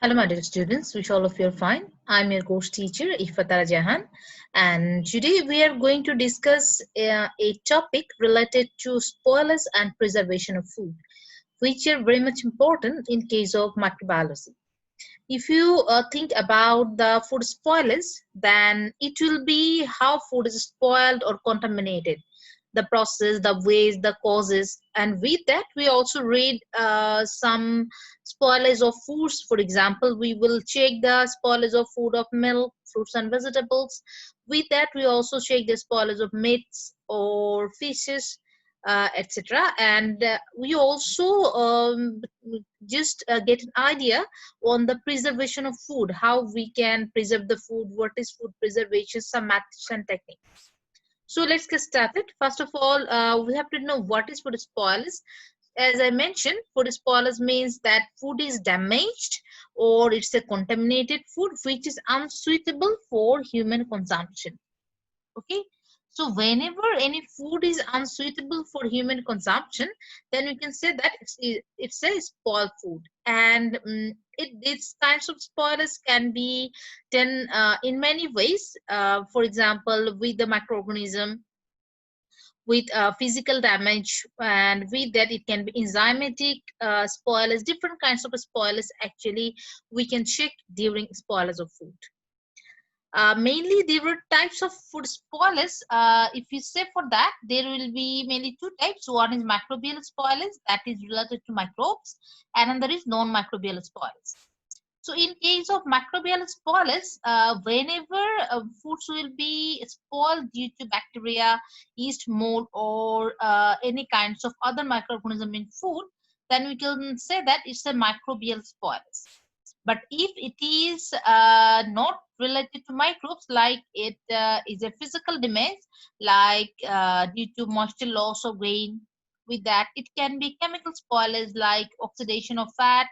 Hello, my dear students. Wish all of you are fine. I'm your course teacher, Ifatara Jahan, and today we are going to discuss a topic related to spoilage and preservation of food, which are very much important in case of microbiology. If you think about the food spoilage, then it will be how food is spoiled or contaminated, the process, the ways, the causes, and with that we also read some spoilage of foods. For example, we will check the spoilage of food of milk, fruits and vegetables. With that we also check the spoilage of meats or fishes, etc. And we also just get an idea on the preservation of food, how we can preserve the food, what is food preservation, some methods and techniques. So let's get started. First of all, we have to know what is food spoilage. As I mentioned, food spoilage means that food is damaged or it's a contaminated food which is unsuitable for human consumption. Okay, so whenever any food is unsuitable for human consumption, then we can say that it's a spoiled food. And these kinds of spoilers can be done in many ways. For example, with the microorganism, with physical damage, and with that it can be enzymatic spoilers. Different kinds of spoilers actually we can check during spoilers of food. Mainly there were types of food spoilers. If you say for that, there will be mainly two types. One is microbial spoilers, that is related to microbes, and another is non-microbial spoilers. So in case of microbial spoilers, whenever foods will be spoiled due to bacteria, yeast, mold, or any kinds of other microorganism in food, then we can say that it's a microbial spoilers. But if it is not related to microbes, like it is a physical damage, like due to moisture loss of grain, with that it can be chemical spoilage like oxidation of fat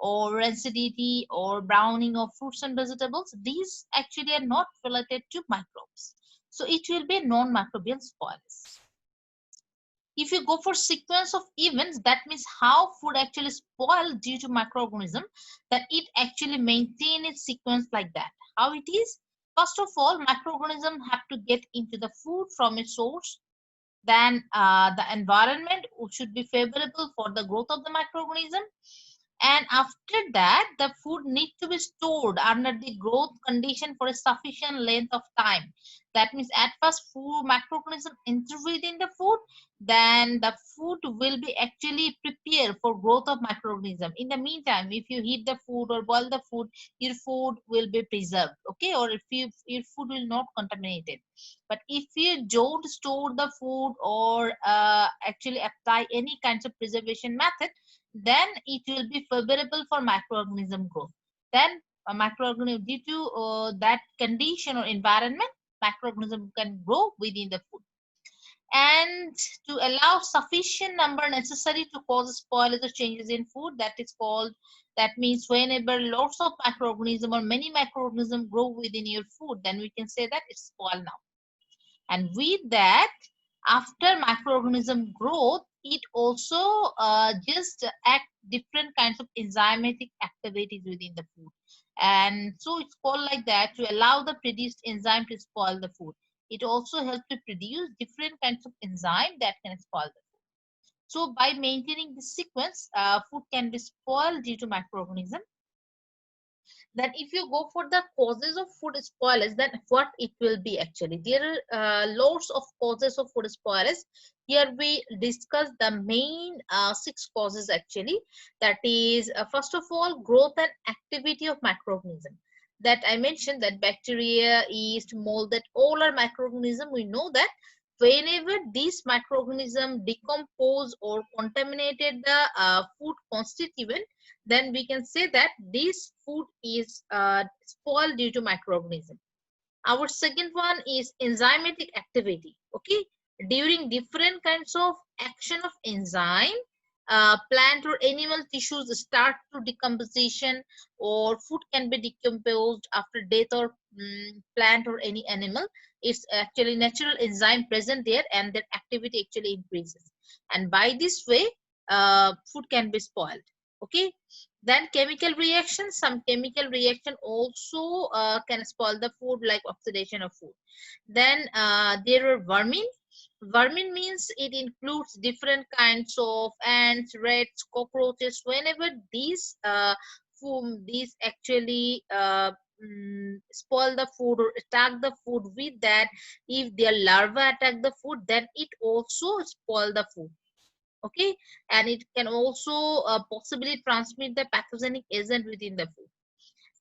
or acidity or browning of fruits and vegetables. These actually are not related to microbes, so it will be non-microbial spoilage. If you go for sequence of events, that means how food actually spoil due to microorganism, that it actually maintain its sequence like that. How it is? First of all, microorganism have to get into the food from its source. Then the environment should be favorable for the growth of the microorganism, and after that the food needs to be stored under the growth condition for a sufficient length of time. That means at first food microorganism enter within the food, then the food will be actually prepared for growth of microorganism. In the meantime, if you heat the food or boil the food, your food will be preserved, okay, or if your food will not contaminated. But if you don't store the food or actually apply any kinds of preservation method, then it will be favorable for microorganism growth. Then a microorganism, due to that condition or environment, microorganism can grow within the food. And to allow sufficient number necessary to cause spoilage or changes in food, that is called, that means whenever lots of microorganism or many microorganism grow within your food, then we can say that it's spoiled now. And with that, after microorganism growth, it also just act different kinds of enzymatic activities within the food, and so it's called like that, to allow the produced enzyme to spoil the food. It also helps to produce different kinds of enzyme that can spoil the food. So by maintaining this sequence, food can be spoiled due to microorganism. That if you go for the causes of food spoilage, then what it will be actually, there are lots of causes of food spoilage. Here we discuss the main six causes actually. That is, first of all, growth and activity of microorganism. That I mentioned, that bacteria, yeast, mold, that all are microorganism. We know that whenever these microorganism decompose or contaminated the food constituent, then we can say that this food is spoiled due to microorganism. Our second one is enzymatic activity. Okay, during different kinds of action of enzyme, plant or animal tissues start to decomposition, or food can be decomposed after death or plant or any animal. It's actually natural enzyme present there, and their activity actually increases, and by this way food can be spoiled. Okay, Then chemical reactions, some chemical reaction also can spoil the food, like oxidation of food. Then there are vermin. Vermin means it includes different kinds of ants, rats, cockroaches. Whenever these actually spoil the food or attack the food with that, if their larvae attack the food, then it also spoil the food. Okay, and it can also possibly transmit the pathogenic agent within the food.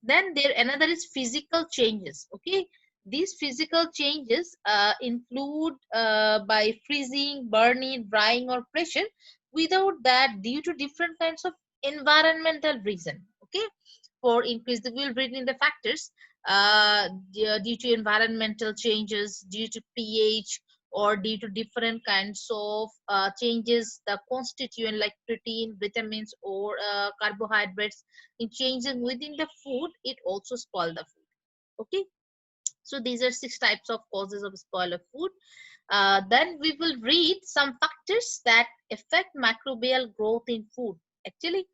Then there another is physical changes. Okay, these physical changes include by freezing, burning, drying, or pressure. Without that, due to different kinds of environmental reason. Okay, for increase the we'll read in the factors due to environmental changes, due to pH, or due to different kinds of changes the constituent like protein, vitamins, or carbohydrates in changing within the food, it also spoil the food. Okay, so these are 6 types of causes of spoil of food. Then we will read some factors that affect microbial growth in food. Actually,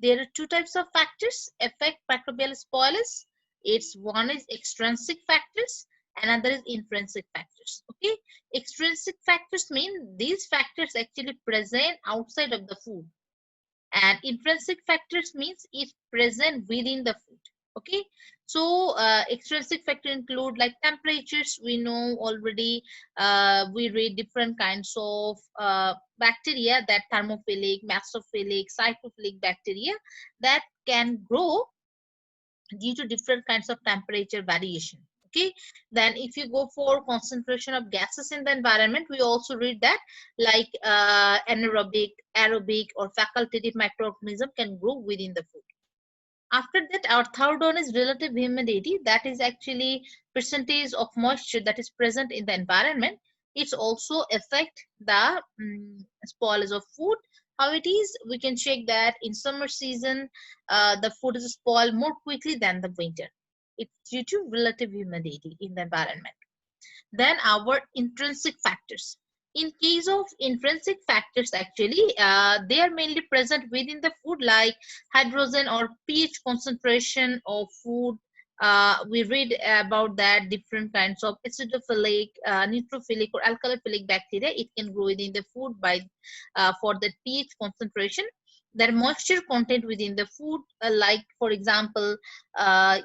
there are 2 types of factors affect microbial spoilage. It's one is extrinsic factors, another is intrinsic factors. Okay, extrinsic factors mean these factors actually present outside of the food, and intrinsic factors means it's present within the food. Okay, so extrinsic factor include like temperatures, we know already. We read different kinds of bacteria, that thermophilic, mesophilic, cytophilic bacteria that can grow due to different kinds of temperature variation. Okay, then if you go for concentration of gases in the environment, we also read that like anaerobic, aerobic, or facultative microorganism can grow within the food. After that, our third one is relative humidity. That is actually percentage of moisture that is present in the environment. It's also affect the spoilage of food. How it is, we can check that in summer season, the food is spoiled more quickly than the winter. It's due to relative humidity in the environment. Then our intrinsic factors. In case of intrinsic factors, actually, they are mainly present within the food, like hydrogen or pH concentration of food. We read about that different kinds of acidophilic, neutrophilic, or alkalophilic bacteria. It can grow within the food by for the pH concentration. Their moisture content within the food, like for example,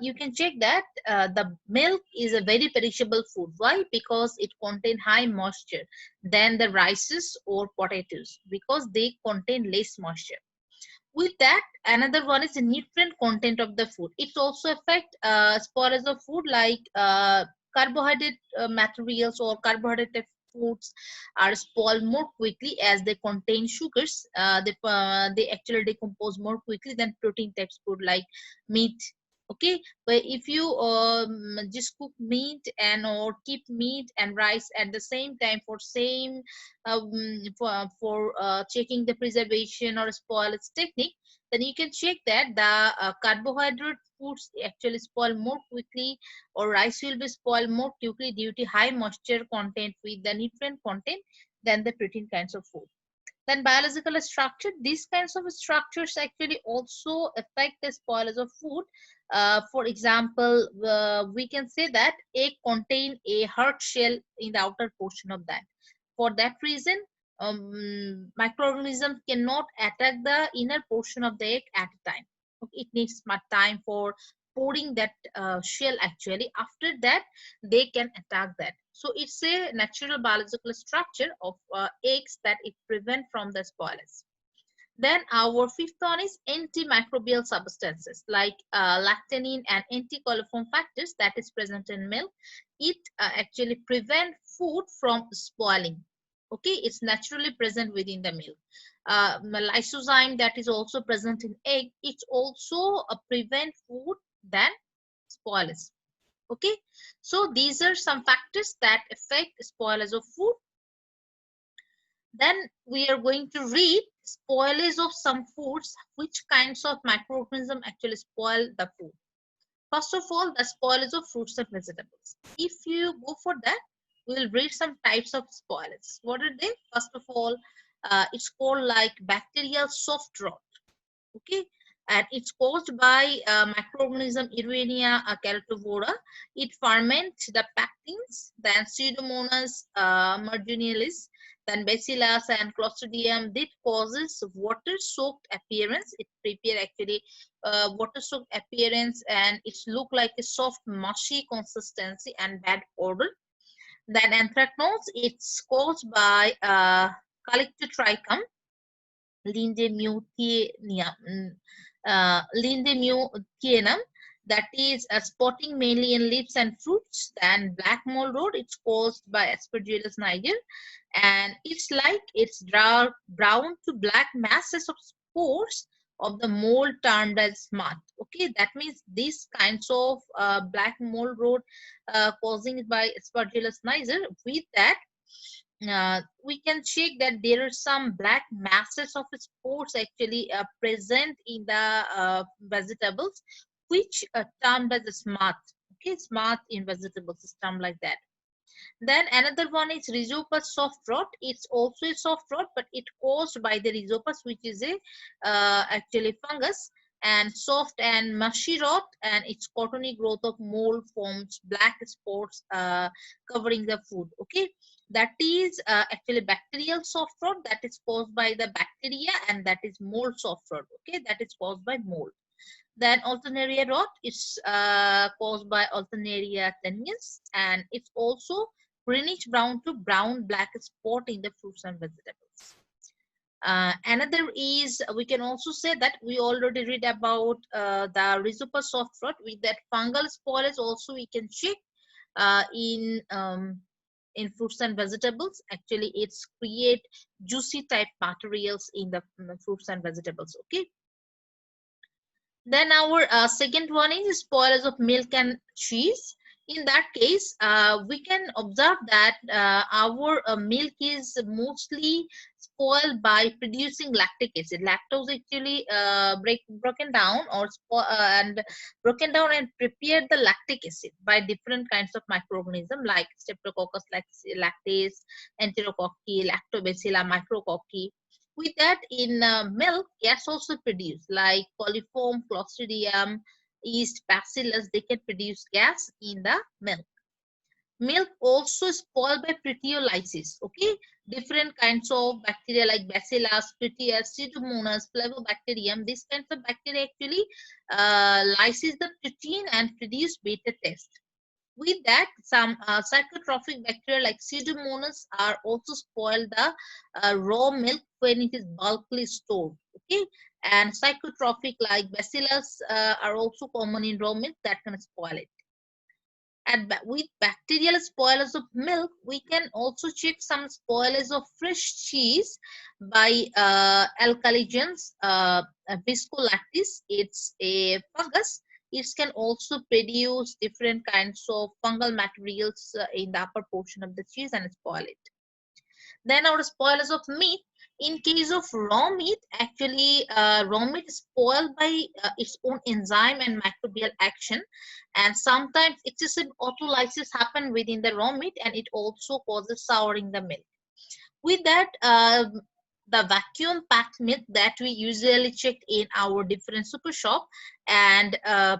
you can check that the milk is a very perishable food. Why? Because it contains high moisture than the rices or potatoes, because they contain less moisture. With that, another one is the nutrient content of the food. It also affect spoilage of food, like carbohydrate materials or carbohydrate foods are spoiled more quickly as they contain sugars. They actually decompose more quickly than protein type food like meat. Okay, but if you just cook meat and or keep meat and rice at the same time for same checking the preservation or spoilage technique, then you can check that the carbohydrate foods actually spoil more quickly, or rice will be spoiled more quickly due to high moisture content with the nutrient content than the protein kinds of food. Then biological structure, these kinds of structures actually also affect the spoilage of food. For example, we can say that egg contain a hard shell in the outer portion of that. For that reason, microorganisms cannot attack the inner portion of the egg at a time. Okay, it needs much time for pouring that shell actually. After that, they can attack that. So it's a natural biological structure of eggs that it prevent from the spoilage. Then our fifth one is antimicrobial substances like lactanin and anticoliform factors that is present in milk. It actually prevent food from spoiling. Okay, it's naturally present within the milk. Lysozyme that is also present in egg, it also prevent food than spoilage. Okay, so these are some factors that affect spoilage of food. Then we are going to read spoilage of some foods, which kinds of microorganisms actually spoil the food. First of all, the spoilage of fruits and vegetables. If you go for that, we will read some types of spoilage. What are they? First of all, it's called like bacterial soft rot. Okay, and it's caused by microorganism Irvania carotivora. It ferments the pectins, then Pseudomonas marginalis, then Bacillus and Clostridium. That causes water-soaked appearance. It prepare actually water-soaked appearance, and it's look like a soft, mushy consistency and bad odor. Then anthracnose, it's caused by Calyptotrichum lindemuthianum, that is spotting mainly in leaves and fruits. Then black mold rot, it's caused by Aspergillus niger, and it's like it's dark brown to black masses of spores of the mold turned as mud. Okay, that means these kinds of black mold rot causing it by Aspergillus niger. With that, we can check that there are some black masses of spores actually present in the vegetables, which termed as smart. Okay, smart in vegetables is termed like that. Then another one is Rhizopus soft rot. It's also a soft rot, but it caused by the Rhizopus, which is a actually fungus, and soft and mushy rot, and its cottony growth of mold forms black spots covering the food. Okay, that is actually bacterial soft rot, that is caused by the bacteria, and that is mold soft rot. Okay, that is caused by mold. Then alternaria rot is caused by Alternaria tenuis, and it's also greenish brown to brown black spot in the fruits and vegetables. Another is, we can also say that we already read about the Rhizopus soft rot. With that fungal spoilage also we can check in fruits and vegetables. Actually, it's create juicy type materials in the fruits and vegetables. Okay. Then our second one is spoilage of milk and cheese. In that case, we can observe that our milk is mostly spoiled by producing lactic acid. Lactose actually broken down and broken down and prepared the lactic acid by different kinds of microorganisms like Streptococcus lactase, Enterococci, Lactobacilla micrococci. With that, in milk, gas also produced like coliform, clostridium, yeast, bacillus. They can produce gas in the milk. Milk also spoiled by proteolysis. Okay, different kinds of bacteria like bacillus, proteus, pseudomonas, flavobacterium. These kinds of bacteria actually lyses the protein and produce beta test. With that, some psychotrophic bacteria like Pseudomonas are also spoil the raw milk when it is bulkily stored. Okay, and psychotrophic like Bacillus are also common in raw milk that can spoil it. And with bacterial spoilers of milk, we can also check some spoilers of fresh cheese by alkaligens, viscolactis. It's a fungus. It can also produce different kinds of fungal materials in the upper portion of the cheese and spoil it. Then our spoilers of meat. In case of raw meat, actually raw meat is spoiled by its own enzyme and microbial action, and sometimes excessive autolysis happen within the raw meat, and it also causes souring the milk. With that, the vacuum packed milk that we usually check in our different super shop, and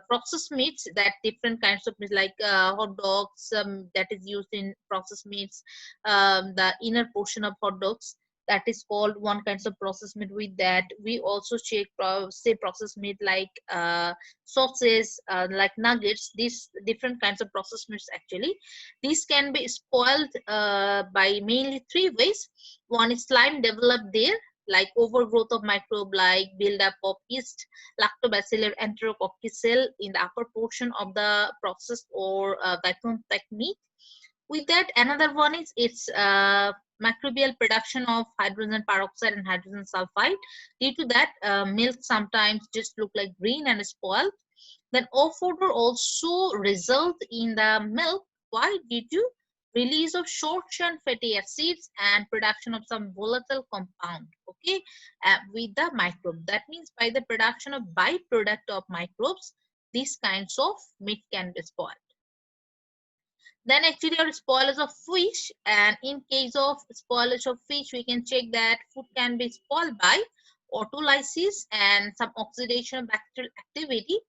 processed meats, that different kinds of meats like hot dogs, that is used in processed meats, the inner portion of hot dogs, that is called one kinds of processed meat. With that, we also check say processed meat like sausages, like nuggets. These different kinds of processed meats actually, these can be spoiled by mainly three ways. One is slime developed there, like overgrowth of microbe, like buildup of yeast, lactobacillus enterococci cell in the upper portion of the processed or vacuum packed meat. With that, another one is its microbial production of hydrogen peroxide and hydrogen sulfide. Due to that, milk sometimes just look like green and spoiled. Then off odor also result in the milk. Why? Due to release of short chain fatty acids and production of some volatile compound. Okay, with the microbe. That means by the production of byproduct of microbes, these kinds of meat can be spoiled. Then actually our spoilage of fish, and in case of spoilage of fish, we can check that food can be spoiled by autolysis and some oxidation of bacterial activity.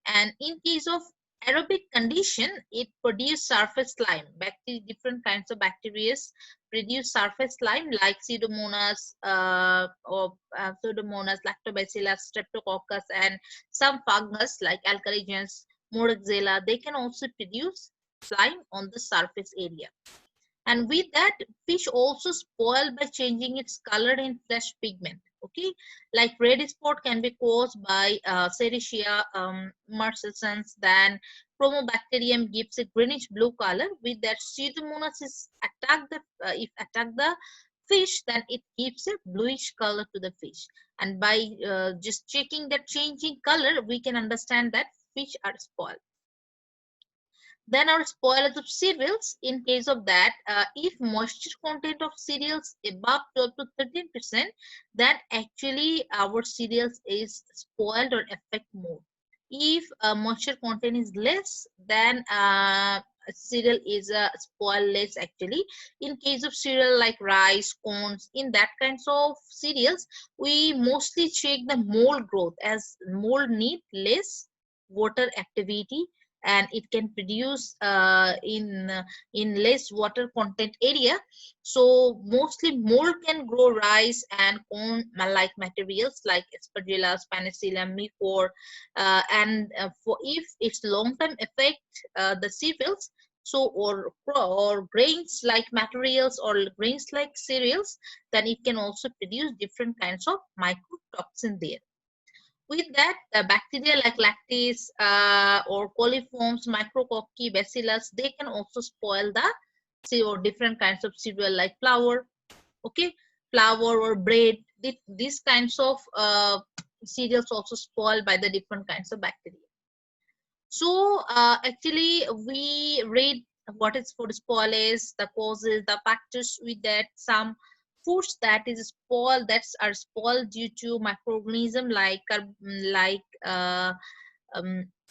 And in case of aerobic condition, it produces surface slime. Different kinds of bacteria produce surface slime like Pseudomonas, Pseudomonas, Lactobacillus, Streptococcus, and some fungus like Alcaligens, Moraxella. They can also produce slime on the surface area. And with that, fish also spoil by changing its color in flesh pigment. Okay, like red spot can be caused by Serratia marcescens. Then Chromobacterium gives a greenish blue color. With that, Pseudomonas is if attack the fish, then it gives a bluish color to the fish. And by just checking that changing color, we can understand that fish are spoiled. Then our spoilage of cereals, in case of that, if moisture content of cereals above 12 to 13%, that actually our cereals is spoiled or affect more. If moisture content is less, then cereal is spoiled less actually. In case of cereal like rice, corns, in that kinds of cereals, we mostly check the mold growth, as mold need less water activity, and it can produce in less water content area. So mostly mold can grow rice and corn like materials like aspergillus, penicillium, mycor, and for if its long term affect the cereals, so or grains like materials or grains like cereals, then it can also produce different kinds of mycotoxin there. With that, bacteria like lactis or coliforms, micrococci, bacillus, they can also spoil the or different kinds of cereal like flour. Okay, flour or bread. These kinds of cereals also spoiled by the different kinds of bacteria. So actually, we read what is food spoilage, the causes, the factors. With that, some foods that is spoiled, are spoiled due to microorganism like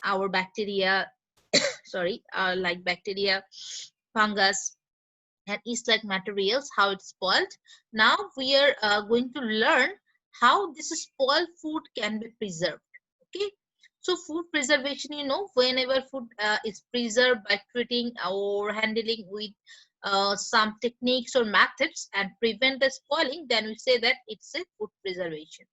our bacteria, sorry, like bacteria, fungus, and yeast like materials, how it's spoiled. Now we are going to learn how this spoiled food can be preserved. Okay, so food preservation, whenever food is preserved by treating or handling with some techniques or methods and prevent the spoiling, then we say that it's a food preservation.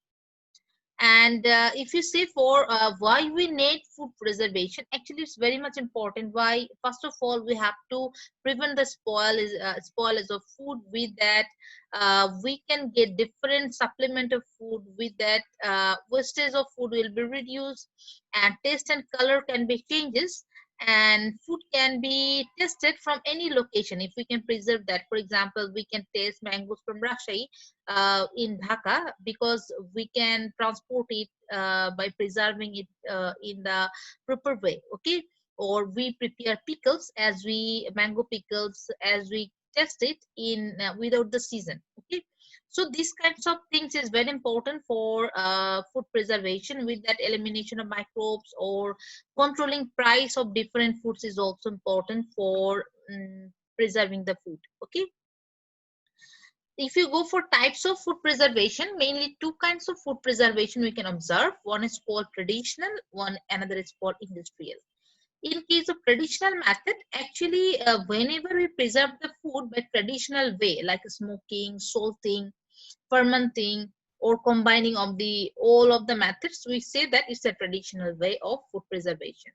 And if you say for why we need food preservation, actually it's very much important. Why? First of all, we have to prevent the spoilage of food. With that, we can get different supplement of food. With that, wastage of food will be reduced, and taste and color can be changes, and food can be tested from any location if we can preserve that. For example, we can taste mangoes from Rajshahi in Dhaka, because we can transport it by preserving it in the proper way. Okay, or we prepare pickles as we mango pickles as we test it in without the season. Okay, so these kinds of things is very important for food preservation. With that, elimination of microbes or controlling price of different foods is also important for preserving the food. Okay, if you go for types of food preservation, mainly two kinds of food preservation we can observe. One is called traditional, another is called industrial. In case of traditional method, actually whenever we preserve the food by traditional way, like smoking, salting, fermenting, or combining of all of the methods, we say that it's a traditional way of food preservation.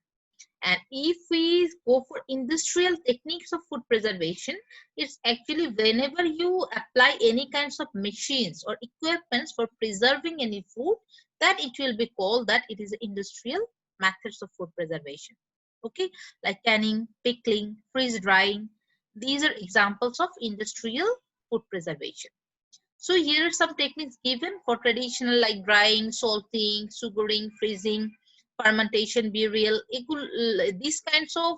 And if we go for industrial techniques of food preservation, it's actually whenever you apply any kinds of machines or equipments for preserving any food, that it will be called that it is industrial methods of food preservation. Okay, like canning, pickling, freeze drying. These are examples of industrial food preservation. So here are some techniques given for traditional, like drying, salting, sugaring, freezing, fermentation, burial. These kinds of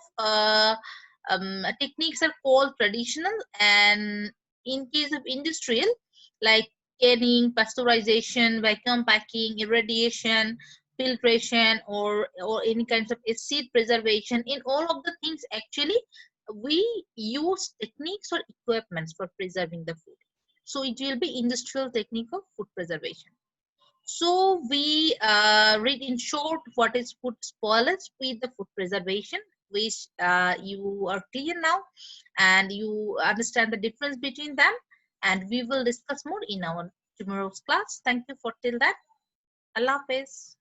techniques are called traditional. And in case of industrial, like canning, pasteurization, vacuum packing, irradiation, filtration, or any kinds of acid preservation, in all of the things actually we use techniques or equipments for preserving the food. So it will be industrial technique of food preservation. So we read in short what is food spoilage with the food preservation, which you are clear now and you understand the difference between them. And we will discuss more in our tomorrow's class. Thank you for till that. Allah Hafiz.